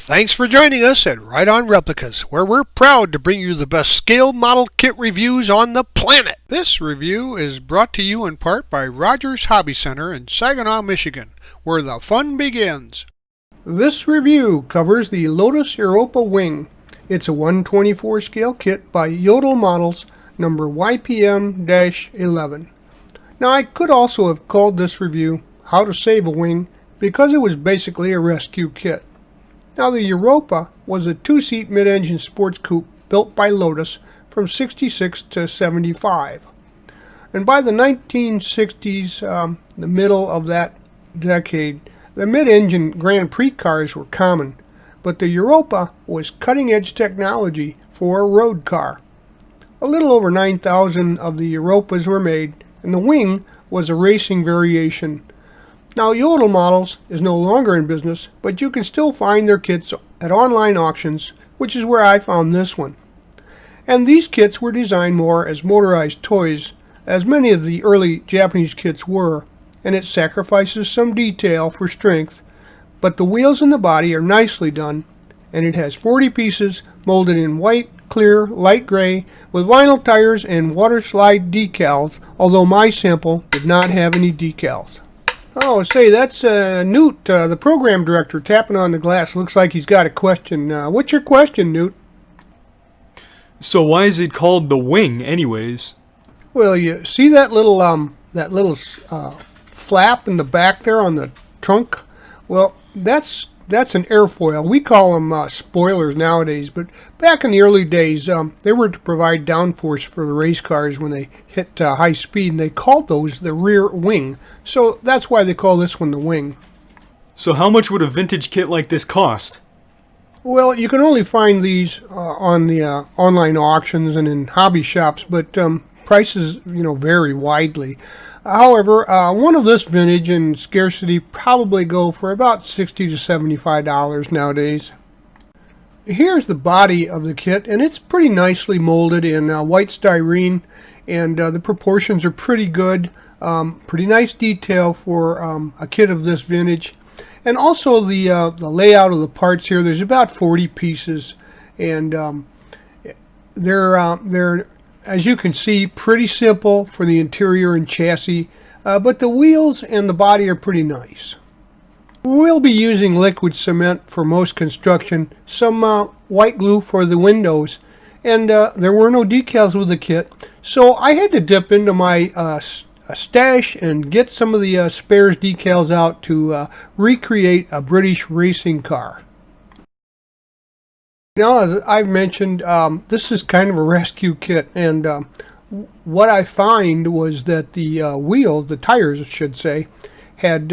Thanks for joining us at Right On Replicas, where we're proud to bring you the best scale model kit reviews on the planet. This review is brought to you in part by Rogers Hobby Center in Saginaw, Michigan, where the fun begins. This review covers the Lotus Europa wing. It's a 1/24 scale kit by Yodel Models, number YPM-11. Now, I could also have called this review How to Save a Wing, because it was basically a rescue kit. Now, the Europa was a two-seat mid-engine sports coupe built by Lotus from 66 to 75. And by the 1960s, the middle of that decade, the mid-engine Grand Prix cars were common, but the Europa was cutting-edge technology for a road car. A little over 9,000 of the Europas were made, and the wing was a racing variation. Now, Yodel Models is no longer in business, but you can still find their kits at online auctions, which is where I found this one. And these kits were designed more as motorized toys, as many of the early Japanese kits were, and it sacrifices some detail for strength, but the wheels and the body are nicely done, and it has 40 pieces molded in white, clear, light gray, with vinyl tires and water slide decals, although my sample did not have any decals. Oh, say, that's Newt, the program director, tapping on the glass. Looks like he's got a question. What's your question, Newt? So why is it called the wing, anyways? Well, you see that little flap in the back there on the trunk? Well, that's an airfoil. We call them spoilers nowadays, but back in the early days, they were to provide downforce for the race cars when they hit high speed, and they called those the rear wing. So that's why they call this one the wing. So how much would a vintage kit like this cost? Well, you can only find these on the online auctions and in hobby shops, but prices, vary widely. However, one of this vintage and scarcity probably go for about $60 to $75 nowadays. Here's the body of the kit, and it's pretty nicely molded in white styrene, and the proportions are pretty good. Pretty nice detail for a kit of this vintage. And also the layout of the parts here, there's about 40 pieces, and they're as you can see, pretty simple for the interior and chassis, but the wheels and the body are pretty nice. We'll be using liquid cement for most construction, some white glue for the windows, and there were no decals with the kit, so I had to dip into my stash and get some of the spares decals out to recreate a British racing car. Now, as I've mentioned, this is kind of a rescue kit, and what I find was that the wheels, the tires I should say, had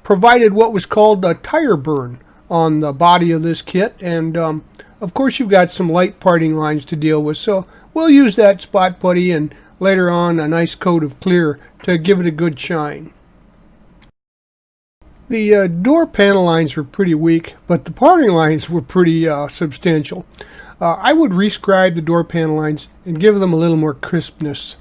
provided what was called a tire burn on the body of this kit, and of course you've got some light parting lines to deal with, so we'll use that spot putty and later on a nice coat of clear to give it a good shine. The door panel lines were pretty weak, but the parting lines were pretty substantial. I would rescribe the door panel lines and give them a little more crispness.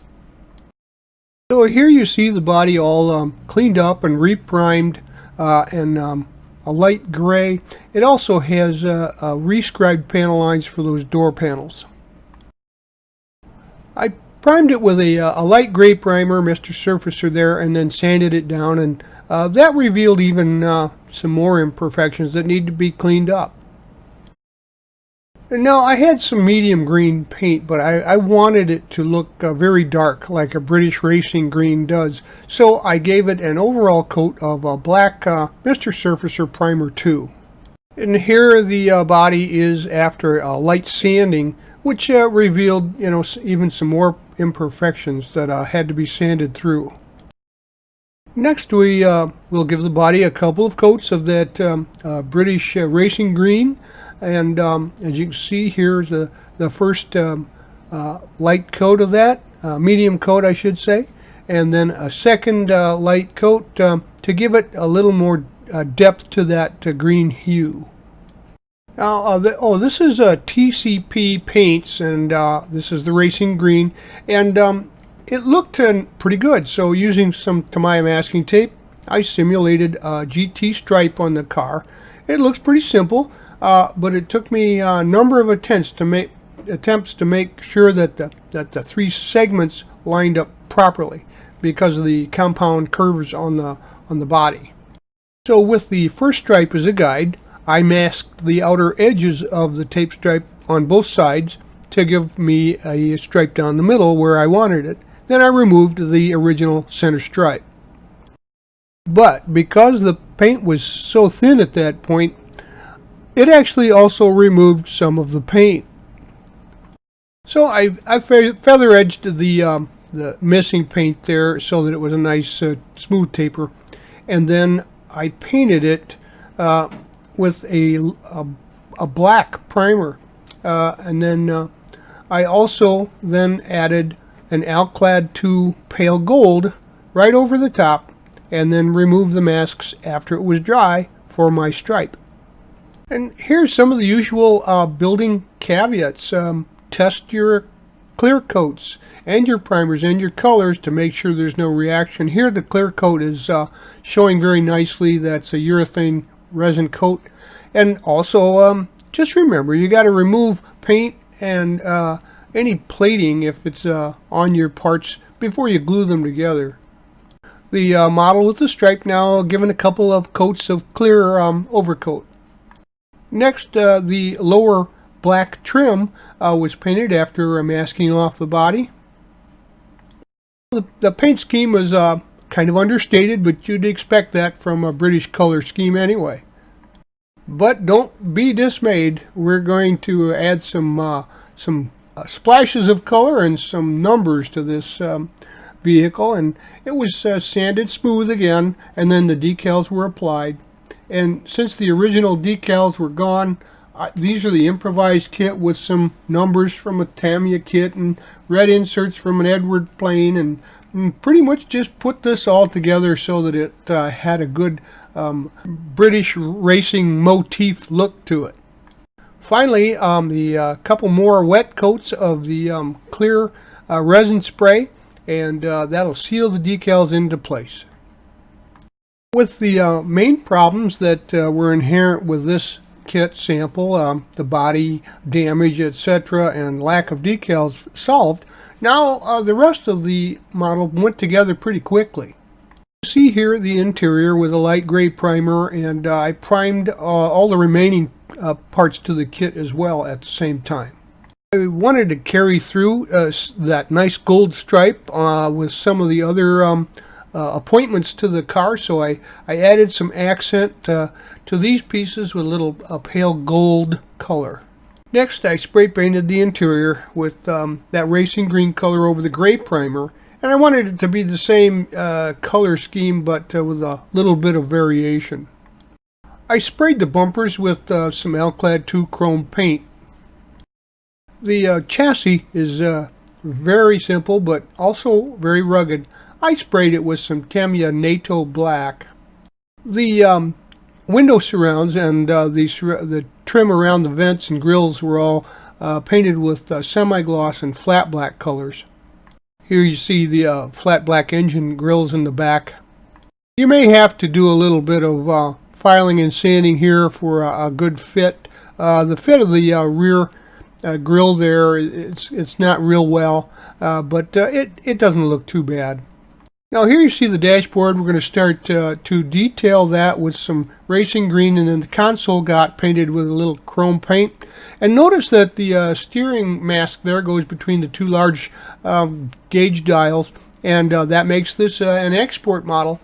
So here you see the body all cleaned up and reprimed and a light gray. It also has rescribed panel lines for those door panels. I primed it with a light gray primer, Mr. Surfacer there, and then sanded it down, and that revealed even some more imperfections that need to be cleaned up. And now, I had some medium green paint, but I wanted it to look very dark, like a British racing green does, so I gave it an overall coat of black Mr. Surfacer Primer 2. And here the body is after light sanding, which revealed, even some more imperfections that had to be sanded through. Next, we'll give the body a couple of coats of that British racing green, and as you can see, here's the first light coat of that, medium coat I should say, and then a second light coat to give it a little more depth to that green hue. Now, this is TCP paints, and this is the racing green, and it looked pretty good. So using some Tamiya masking tape, I simulated a GT stripe on the car, It looks pretty simple, but it took me a number of attempts to make sure that the three segments lined up properly because of the compound curves on the body. So with the first stripe as a guide, I masked the outer edges of the tape stripe on both sides to give me a stripe down the middle where I wanted it. Then I removed the original center stripe. But because the paint was so thin at that point, it actually also removed some of the paint. So I feather edged the missing paint there so that it was a nice smooth taper, and then I painted it with a black primer, and then I also then added an Alclad 2 pale gold right over the top, and then removed the masks after it was dry for my stripe. And here's some of the usual building caveats. Test your clear coats and your primers and your colors to make sure there's no reaction. Here the clear coat is showing very nicely. That's a urethane resin coat. And also just remember, you got to remove paint and any plating if it's on your parts before you glue them together. The model with the stripe now given a couple of coats of clear overcoat. Next, the lower black trim was painted after masking off the body. The paint scheme was kind of understated, but you'd expect that from a British color scheme anyway. But don't be dismayed. We're going to add some splashes of color and some numbers to this vehicle, and it was sanded smooth again, and then the decals were applied. And since the original decals were gone, these are the improvised kit with some numbers from a Tamiya kit and red inserts from an Edward plane, and pretty much just put this all together so that it had a good British racing motif look to it. Finally, the couple more wet coats of the clear resin spray, and that'll seal the decals into place. With the main problems that were inherent with this kit sample, the body damage, etc., and lack of decals solved, now the rest of the model went together pretty quickly. You see here the interior with a light gray primer, and I primed all the remaining parts to the kit as well at the same time. I wanted to carry through that nice gold stripe with some of the other appointments to the car, so I added some accent to these pieces with a little pale gold color. Next, I spray painted the interior with that racing green color over the gray primer, and I wanted it to be the same color scheme but with a little bit of variation. I sprayed the bumpers with some Alclad 2 chrome paint. The chassis is very simple but also very rugged. I sprayed it with some Tamiya NATO black. The window surrounds and the trim around the vents and grills were all painted with semi-gloss and flat black colors. Here you see the flat black engine grills in the back. You may have to do a little bit of filing and sanding here for a good fit. The fit of the rear grill there, it's not real well, but it doesn't look too bad. Now here you see the dashboard. We're going to start to detail that with some racing green, and then the console got painted with a little chrome paint. And notice that the steering mask there goes between the two large gauge dials, and that makes this an export model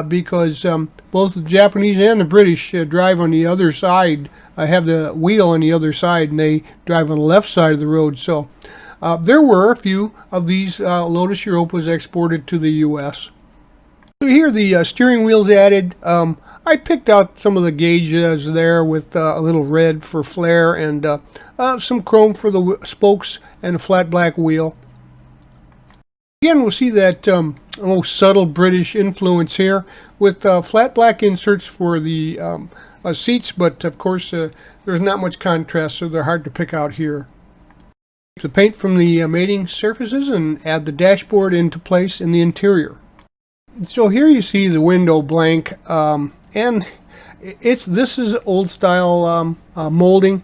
because both the Japanese and the British drive on the other side, have the wheel on the other side, and they drive on the left side of the road. So there were a few of these Lotus Europas exported to the U.S. So here the steering wheel's added. I picked out some of the gauges there with a little red for flare and some chrome for the spokes and a flat black wheel. Again, we'll see that most subtle British influence here with flat black inserts for the seats, but of course there's not much contrast, so they're hard to pick out here. The paint from the mating surfaces and add the dashboard into place in the interior. So here you see the window blank, and This is old style molding.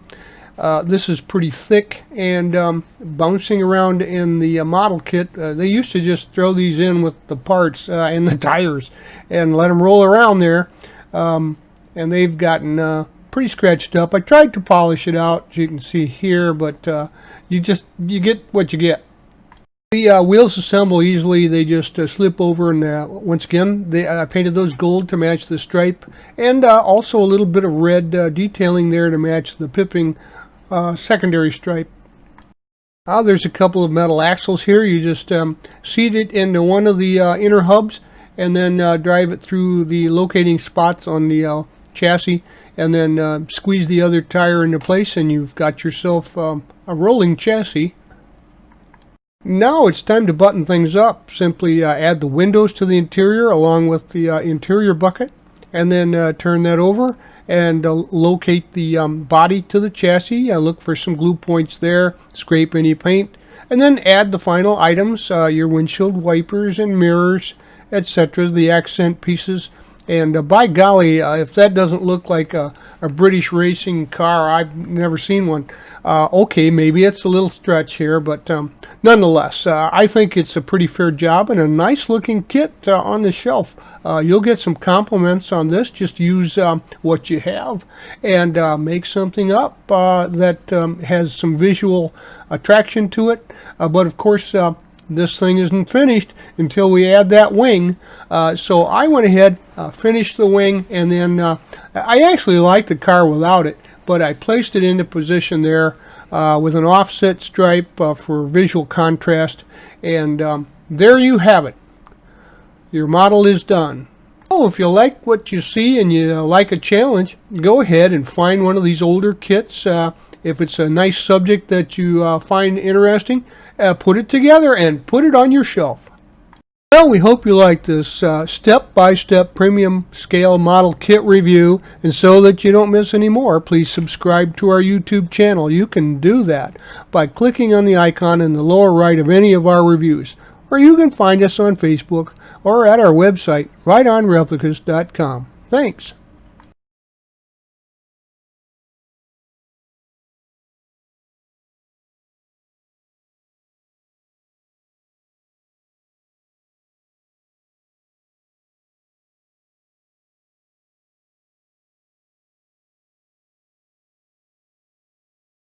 This is pretty thick, and bouncing around in the model kit, they used to just throw these in with the parts and the tires and let them roll around there, and they've gotten pretty scratched up. I tried to polish it out, as you can see here, but you get what you get. The wheels assemble easily. They just slip over, and once again, I painted those gold to match the stripe, and also a little bit of red detailing there to match the pipping secondary stripe. There's a couple of metal axles here. You just seat it into one of the inner hubs, and then drive it through the locating spots on the chassis, and then squeeze the other tire into place, and you've got yourself a rolling chassis. Now it's time to button things up. Simply add the windows to the interior along with the interior bucket, and then turn that over and locate the body to the chassis. Look for some glue points there, scrape any paint, and then add the final items, your windshield wipers and mirrors, etc., the accent pieces. And by golly, if that doesn't look like a British racing car, I've never seen one. Okay, maybe it's a little stretch here, but nonetheless, I think it's a pretty fair job and a nice looking kit on the shelf. You'll get some compliments on this. Just use what you have and make something up that has some visual attraction to it. But of course, this thing isn't finished until we add that wing. So I went ahead, finished the wing, and then I actually like the car without it, but I placed it into position there with an offset stripe for visual contrast, and there you have it. Your model is done. Oh, if you like what you see and you like a challenge, go ahead and find one of these older kits. If it's a nice subject that you find interesting, put it together and put it on your shelf. Well, we hope you like this step-by-step premium scale model kit review, and so that you don't miss any more, please subscribe to our YouTube channel. You can do that by clicking on the icon in the lower right of any of our reviews, or you can find us on Facebook or at our website, rightonreplicas.com. Thanks.